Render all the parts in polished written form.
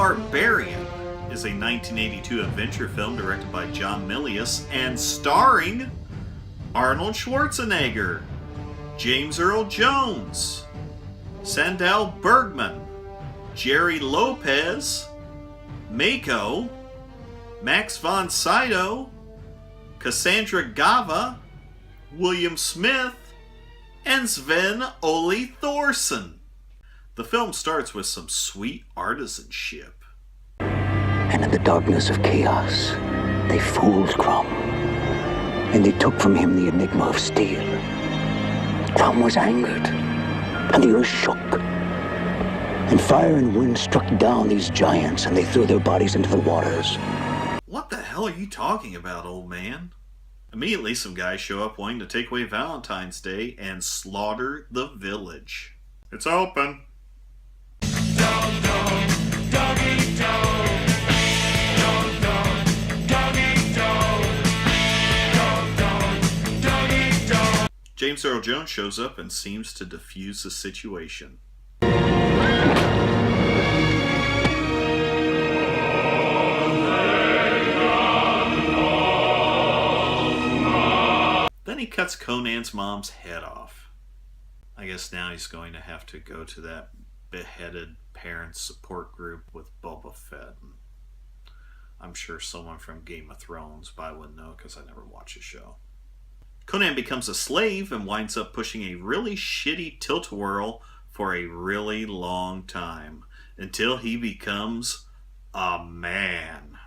Barbarian is a 1982 adventure film directed by John Milius and starring Arnold Schwarzenegger, James Earl Jones, Sandahl Bergman, Gerry Lopez, Mako, Max von Sydow, Cassandra Gava, William Smith, and Sven-Oke Thorsen. The film starts with some sweet artisanship. And in the darkness of chaos, they fooled Crom. And they took from him the enigma of steel. Crom was angered, and the earth shook. And fire and wind struck down these giants, and they threw their bodies into the waters. What the hell are you talking about, old man? Immediately, some guys show up wanting to take away Valentine's Day and slaughter the village. It's open. Dog, dog, doggy, dog. Dog, dog, doggy, dog. Dog, dog, doggy, dog. James Earl Jones shows up and seems to defuse the situation. Then he cuts Conan's mom's head off. I guess now he's going to have to go to that beheaded parents support group with Boba Fett. I'm sure someone from Game of Thrones, but I wouldn't know because I never watched the show. Conan becomes a slave and winds up pushing a really shitty tilt-a-whirl for a really long time until he becomes a man.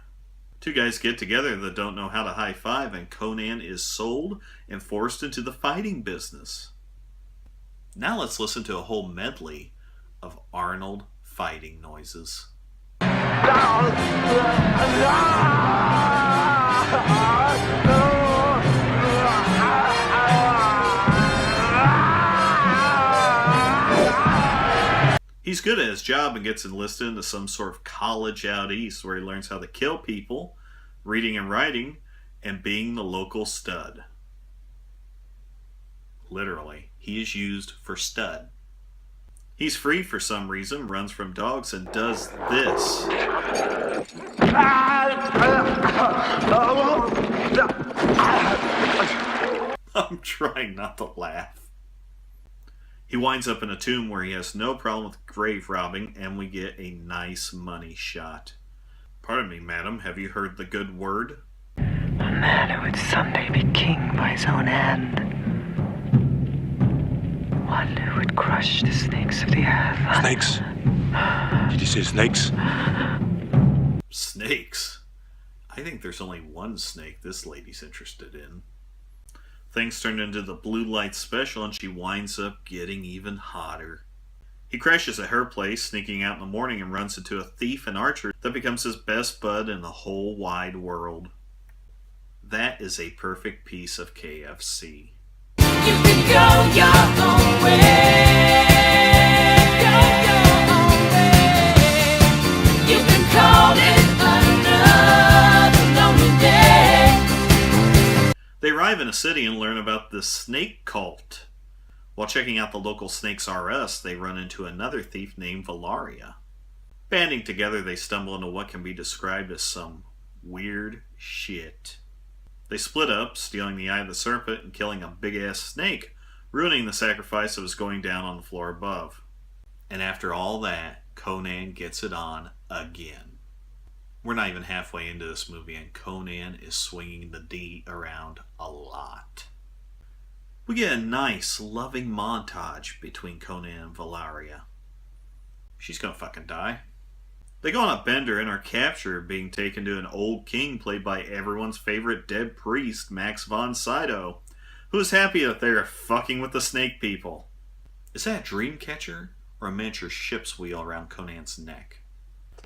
Two guys get together that don't know how to high-five, and Conan is sold and forced into the fighting business. Now let's listen to a whole medley of Arnold fighting noises. He's good at his job and gets enlisted into some sort of college out east where he learns how to kill people, reading and writing, and being the local stud. Literally, he is used for stud. He's free for some reason, runs from dogs, and does this. I'm trying not to laugh. He winds up in a tomb where he has no problem with grave robbing, and we get a nice money shot. Pardon me, madam, have you heard the good word? A man who would someday be king by his own hand. One who would crush the snakes of the earth. Snakes? Did you say snakes? Snakes? I think there's only one snake this lady's interested in. Things turn into the blue light special and she winds up getting even hotter. He crashes at her place, sneaking out in the morning, and runs into a thief and archer that becomes his best bud in the whole wide world. That is a perfect piece of KFC. You can go your own way. Go your own way. You can call it another lonely day. They arrive in a city and learn about the snake cult. While checking out the local Snakes R Us, they run into another thief named Valaria. Banding together, they stumble into what can be described as some weird shit. They split up, stealing the Eye of the Serpent and killing a big-ass snake, ruining the sacrifice that was going down on the floor above. And after all that, Conan gets it on again. We're not even halfway into this movie, and Conan is swinging the D around a lot. We get a nice, loving montage between Conan and Valaria. She's gonna fucking die. They go on a bender and are captured, being taken to an old king played by everyone's favorite dead priest, Max von Sydow, who is happy that they are fucking with the snake people. Is that a dream catcher or a miniature ship's wheel around Conan's neck?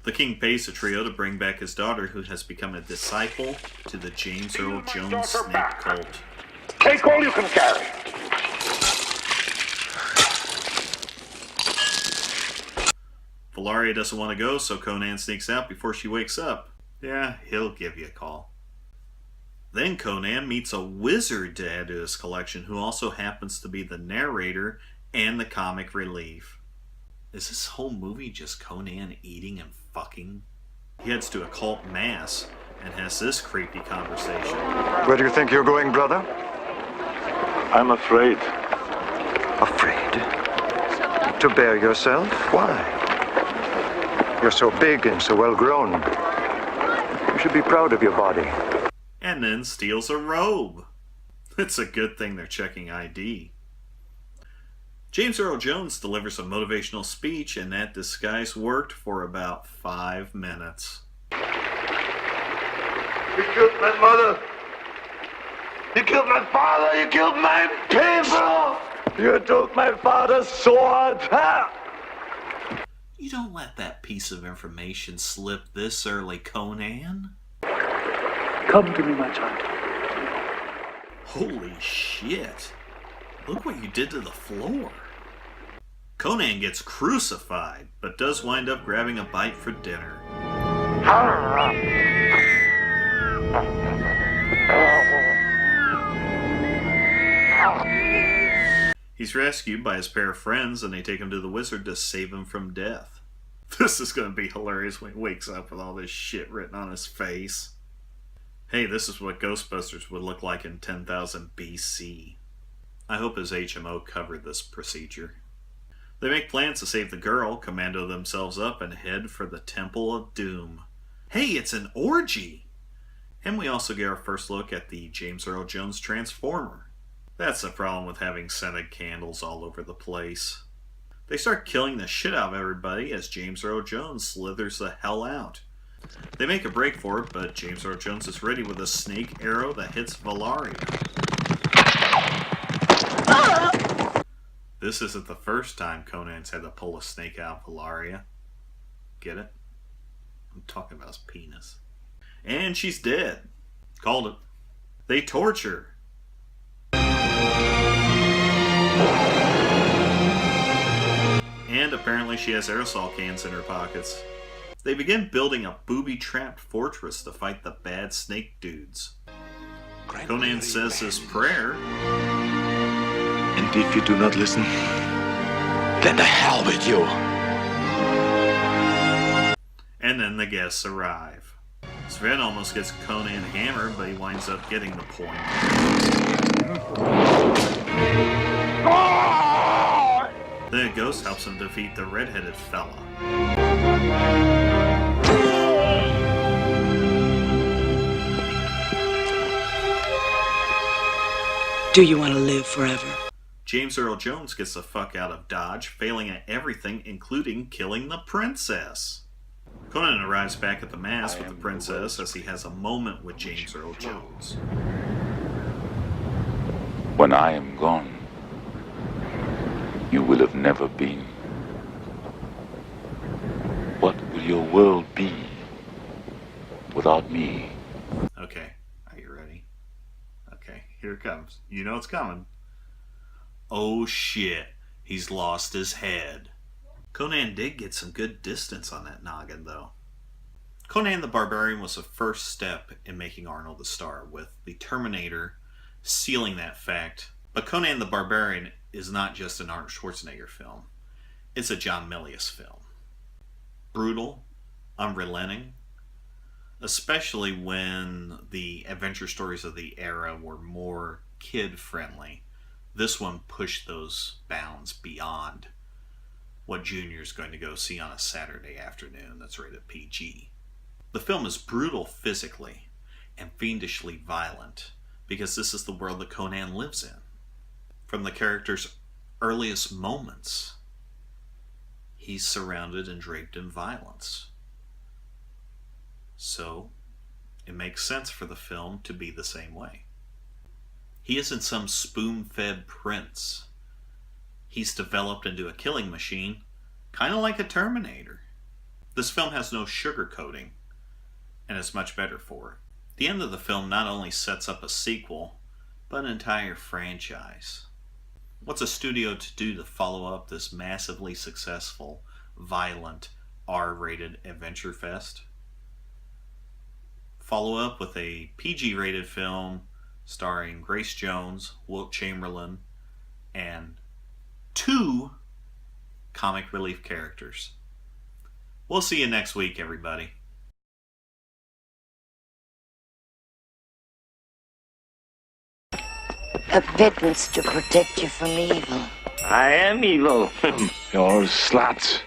The king pays the trio to bring back his daughter, who has become a disciple to the James Earl Jones snake cult. Take all you can carry. Valaria doesn't want to go, so Conan sneaks out before she wakes up. Yeah, he'll give you a call. Then Conan meets a wizard to add to his collection, who also happens to be the narrator and the comic relief. Is this whole movie just Conan eating and fucking? He heads to a cult mass and has this creepy conversation. Where do you think you're going, brother? I'm afraid. Afraid? To bare yourself? Why? You're so big and so well grown. You should be proud of your body. And then steals a robe. It's a good thing they're checking ID. James Earl Jones delivers a motivational speech, and that disguise worked for about 5 minutes. You killed my mother. You killed my father. You killed my people. You took my father's sword. Ha! You don't let that piece of information slip this early, Conan. Come to me, my child. Holy shit. Look what you did to the floor. Conan gets crucified, but does wind up grabbing a bite for dinner. He's rescued by his pair of friends, and they take him to the wizard to save him from death. This is going to be hilarious when he wakes up with all this shit written on his face. Hey, this is what Ghostbusters would look like in 10,000 BC. I hope his HMO covered this procedure. They make plans to save the girl, commando themselves up, and head for the Temple of Doom. Hey, it's an orgy! And we also get our first look at the James Earl Jones Transformer. That's the problem with having scented candles all over the place. They start killing the shit out of everybody as James Earl Jones slithers the hell out. They make a break for it, but James Earl Jones is ready with a snake arrow that hits Valaria. This isn't the first time Conan's had to pull a snake out of Valaria. Get it? I'm talking about his penis. And she's dead. Called it. They torture. And apparently she has aerosol cans in her pockets. They begin building a booby-trapped fortress to fight the bad snake dudes. Conan says his prayer. And if you do not listen, then to hell with you. And then the guests arrive. Sven almost gets Conan hammered, but he winds up getting the point. Then a ghost helps him defeat the red-headed fella. Do you want to live forever? James Earl Jones gets the fuck out of Dodge, failing at everything, including killing the princess. Conan arrives back at the mass with the princess as he has a moment with James Earl Jones. When I am gone, you will have never been. What will your world be without me? Okay, are you ready? Okay, here it comes. You know it's coming. Oh shit, he's lost his head. Conan did get some good distance on that noggin, though. Conan the Barbarian was the first step in making Arnold the star, with the Terminator sealing that fact. But Conan the Barbarian is not just an Arnold Schwarzenegger film. It's a John Milius film. Brutal, unrelenting, especially when the adventure stories of the era were more kid-friendly. This one pushed those bounds beyond what Junior's going to go see on a Saturday afternoon that's rated PG. The film is brutal physically and fiendishly violent because this is the world that Conan lives in. From the character's earliest moments, he's surrounded and draped in violence. So, it makes sense for the film to be the same way. He isn't some spoon-fed prince. He's developed into a killing machine, kind of like a Terminator. This film has no sugarcoating, and it's much better for it. The end of the film not only sets up a sequel, but an entire franchise. What's a studio to do to follow up this massively successful, violent, R-rated adventure fest? Follow up with a PG-rated film starring Grace Jones, Wilt Chamberlain, and 2 comic relief characters. We'll see you next week, everybody. A pittance to protect you from evil. I am evil. You're sluts.